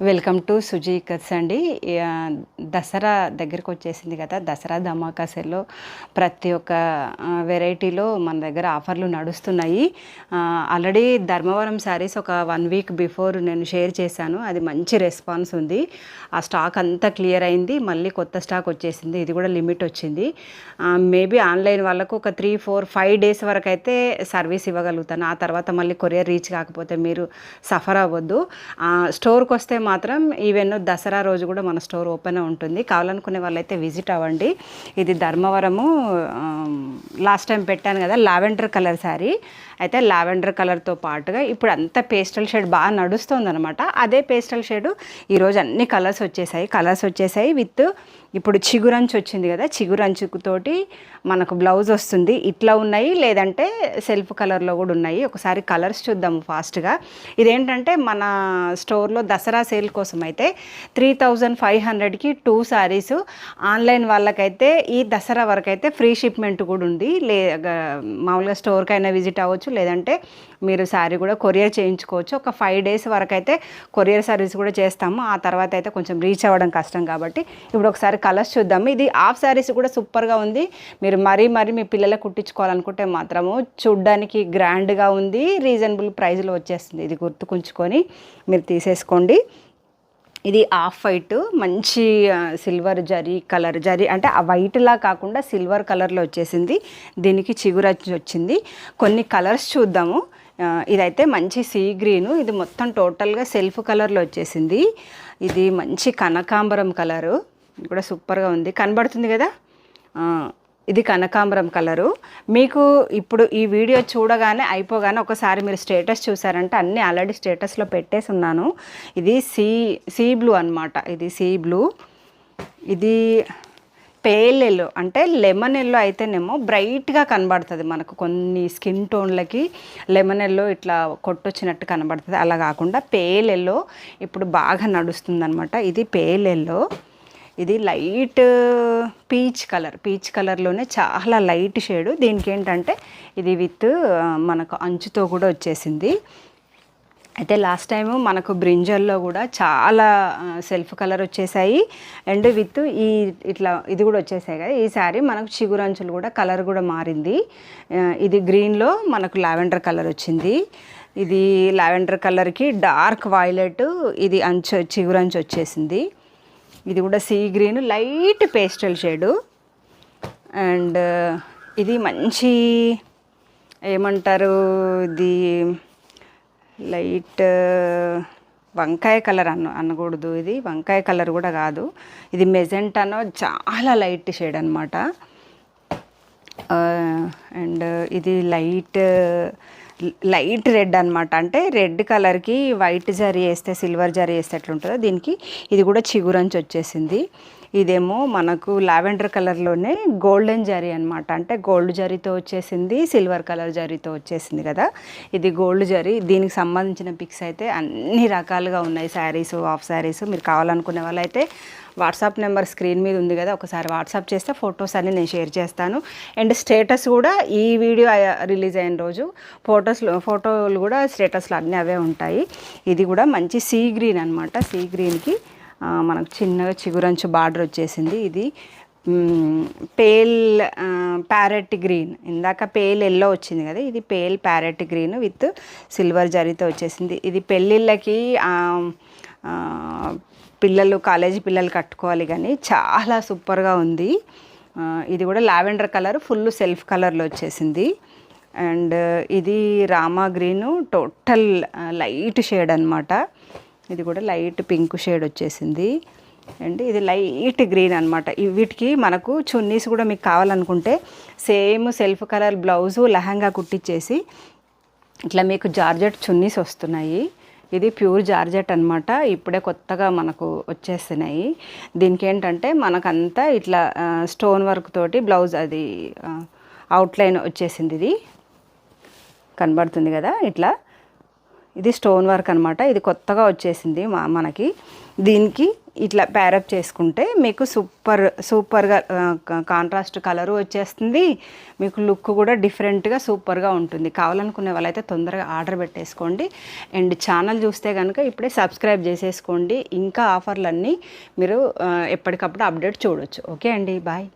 Welcome to Suji cuts అండి. దసరా దగ్గరికి వచ్చేసింది కదా. దసరా ధమాకా సేల్లో ప్రతి ఒక్క వెరైటీలో మన దగ్గర ఆఫర్లు నడుస్తున్నాయి. ఆల్రెడీ ధర్మవరం శారీస్ ఒక 1 వీక్ బిఫోర్ నేను షేర్ చేశాను. అది మంచి రెస్పాన్స్ ఉంది. ఆ స్టాక్ అంతా క్లియర్ అయింది. మళ్ళీ కొత్త స్టాక్ వచ్చేసింది. ఇది కూడా లిమిట్ వచ్చింది. మేబీ ఆన్లైన్ వాళ్ళకు ఒక 3, 4, 5 డేస్ వరకు అయితే సర్వీస్ ఇవ్వగలుగుతాను. ఆ తర్వాత మళ్ళీ కొరియర్ రీచ్ కాకపోతే మీరు సఫర్ అవ్వద్దు. స్టోర్కి వస్తే మాత్రం ఈవెన్ దసరా రోజు కూడా మన స్టోర్ ఓపెన్ ఉంటుంది. కావాలనుకునే వాళ్ళైతే విజిట్ అవ్వండి. ఇది ధర్మవరము. లాస్ట్ టైం పెట్టాను కదా లావెండర్ కలర్ శారీ. అయితే లావెండర్ కలర్తో పాటుగా ఇప్పుడు అంతా పేస్టల్ షేడ్ బాగా నడుస్తుంది అనమాట. అదే పేస్టల్ షేడు ఈరోజు అన్ని కలర్స్ వచ్చేసాయి విత్ ఇప్పుడు చిగురంచు వచ్చింది కదా. చిగురంచుతోటి మనకు బ్లౌజ్ వస్తుంది. ఇట్లా ఉన్నాయి, లేదంటే సెల్ఫ్ కలర్లో కూడా ఉన్నాయి. ఒకసారి కలర్స్ చూద్దాము ఫాస్ట్గా. ఇదేంటంటే మన స్టోర్లో దసరా సేల్ కోసం అయితే 3500కి 2 శారీస్. ఆన్లైన్ వాళ్ళకైతే ఈ దసరా వరకు అయితే ఫ్రీ షిప్మెంట్ కూడా ఉంది. మామూలుగా స్టోర్కైనా విజిట్ అవ్వచ్చు, లేదంటే మీరు శారీ కూడా కొరియర్ చేయించుకోవచ్చు. ఒక 5 డేస్ వరకు అయితే కొరియర్ సర్వీస్ కూడా చేస్తాము. ఆ తర్వాత అయితే కొంచెం రీచ్ అవ్వడం కష్టం కాబట్టి ఇప్పుడు ఒకసారి కలర్స్ చూద్దాము. ఇది హాఫ్ శారీస్ కూడా సూపర్గా ఉంది. మీరు మరీ మీ పిల్లలకు కుట్టించుకోవాలనుకుంటే మాత్రము చూడ్డానికి గ్రాండ్గా ఉంది. రీజనబుల్ ప్రైస్లో వచ్చేస్తుంది. ఇది గుర్తుకుంచుకొని మీరు తీసేసుకోండి. ఇది ఆఫ్ వైట్, మంచి సిల్వర్ జరీ కలర్. జరీ అంటే ఆ వైట్లా కాకుండా సిల్వర్ కలర్లో వచ్చేసింది. దీనికి చిగురచ్చి వచ్చింది. కొన్ని కలర్స్ చూద్దాము. ఇదైతే మంచి సీ గ్రీను. ఇది మొత్తం టోటల్గా సెల్ఫ్ కలర్లో వచ్చేసింది. ఇది మంచి కనకాంబరం కలరు కూడా సూపర్గా ఉంది. కనబడుతుంది కదా. ఇది కనకాంబరం కలరు. మీకు ఇప్పుడు ఈ వీడియో చూడగానే అయిపోగానే ఒకసారి మీరు స్టేటస్ చూసారంటే అన్నీ ఆల్రెడీ స్టేటస్లో పెట్టేసి ఉన్నాను. ఇది సీ బ్లూ అనమాట. ఇది సీ బ్లూ. ఇది పేల్ ఎల్లో అంటే లెమన్ ఎల్లో అయితేనేమో బ్రైట్గా కనబడుతుంది మనకు. కొన్ని స్కిన్ టోన్లకి లెమన్ ఎల్లో ఇట్లా కొట్టొచ్చినట్టు కనబడుతుంది. అలా కాకుండా పేల్ ఎల్లో ఇప్పుడు బాగా నడుస్తుంది అనమాట. ఇది పేల్ ఎల్లో. ఇది లైట్ పీచ్ కలర్లోనే చాలా లైట్ షేడు. దీనికి ఏంటంటే ఇది విత్ మనకు అంచుతో కూడా వచ్చేసింది. అయితే లాస్ట్ టైము మనకు బ్రింజల్లో కూడా చాలా సెల్ఫ్ కలర్ వచ్చేసాయి. అండ్ విత్ ఇట్లా ఇది కూడా వచ్చేసాయి కదా. ఈ శారీ మనకు చిగురంచులు కూడా కలర్ కూడా మారింది. ఇది గ్రీన్లో మనకు లావెండర్ కలర్ వచ్చింది. ఇది లావెండర్ కలర్కి డార్క్ వైలెట్ ఇది చిగురంచు వచ్చేసింది. ఇది కూడా sea green light pastel shade. And ఇది మంచి ఏమంటారు, ఇది లైట్ వంకాయ కలర్ అనకూడదు. ఇది వంకాయ కలర్ కూడా కాదు. ఇది మెజెంటానో చాలా లైట్ షేడ్ అనమాట. అండ్ ఇది లైట్ రెడ్ అనమాట. అంటే రెడ్ కలర్కి వైట్ జరీ వేస్తే సిల్వర్ జరీ వేస్తే ఎట్లుంటుందో దీనికి ఇది కూడా చిగురంచి వచ్చేసింది. ఇదేమో మనకు లావెండర్ కలర్లోనే గోల్డెన్ జరీ అనమాట. అంటే గోల్డ్ జరీతో వచ్చేసింది, సిల్వర్ కలర్ జరీతో వచ్చేసింది కదా. ఇది గోల్డ్ జరీ. దీనికి సంబంధించిన పిక్స్ అయితే అన్ని రకాలుగా ఉన్నాయి. శారీస్, హాఫ్ శారీస్. మీరు కావాలనుకునే వాళ్ళైతే వాట్సాప్ నెంబర్ స్క్రీన్ మీద ఉంది కదా, ఒకసారి వాట్సాప్ చేస్తే ఫొటోస్ అన్నీ నేను షేర్ చేస్తాను. అండ్ స్టేటస్ కూడా ఈ వీడియో రిలీజ్ అయిన రోజు ఫోటోలు కూడా స్టేటస్లో అన్నీ అవే ఉంటాయి. ఇది కూడా మంచి సీ గ్రీన్ అనమాట. సీ గ్రీన్కి మనకు చిన్నగా చిగురంచు బార్డర్ వచ్చేసింది. ఇది పేల్ ప్యారెట్ గ్రీన్. ఇందాక పేల్ ఎల్లో వచ్చింది కదా, ఇది pale parrot green with silver జరీతో వచ్చేసింది. ఇది పెళ్ళిళ్ళకి కాలేజీ పిల్లలు కట్టుకోవాలి కానీ చాలా సూపర్గా ఉంది. ఇది కూడా లావెండర్ కలర్ ఫుల్ సెల్ఫ్ కలర్లో వచ్చేసింది. అండ్ ఇది Rama green total light shade అనమాట. ఇది కూడా లైట్ పింక్ షేడ్ వచ్చేసింది. అండ్ ఇది లైట్ గ్రీన్ అనమాట. వీటికి మనకు చున్నీస్ కూడా మీకు కావాలనుకుంటే same self colour blouse lehenga కుట్టించేసి ఇట్లా మీకు జార్జెట్ చున్నీస్ వస్తున్నాయి. ఇది ప్యూర్ జార్జెట్ అనమాట. ఇప్పుడే కొత్తగా మనకు వచ్చేస్తున్నాయి. దీనికి ఏంటంటే మనకంతా ఇట్లా స్టోన్ వర్క్ తోటి బ్లౌజ్ అది అవుట్లైన్ వచ్చేసింది. ఇది కనబడుతుంది కదా ఇట్లా. ఇది స్టోన్ వర్క్ అనమాట. ఇది కొత్తగా వచ్చేసింది మనకి. దీనికి ఇట్లా ప్యారప్ చేసుకుంటే మీకు సూపర్గా కాంట్రాస్ట్ కలరు వచ్చేస్తుంది. మీకు లుక్ కూడా డిఫరెంట్గా సూపర్గా ఉంటుంది. కావాలనుకునే వాళ్ళైతే తొందరగా ఆర్డర్ పెట్టేసుకోండి. అండ్ ఛానల్ చూస్తే కనుక ఇప్పుడే సబ్స్క్రైబ్ చేసేసుకోండి. ఇంకా ఆఫర్లన్నీ మీరు ఎప్పటికప్పుడు అప్డేట్ చూడొచ్చు. ఓకే అండి, బాయ్.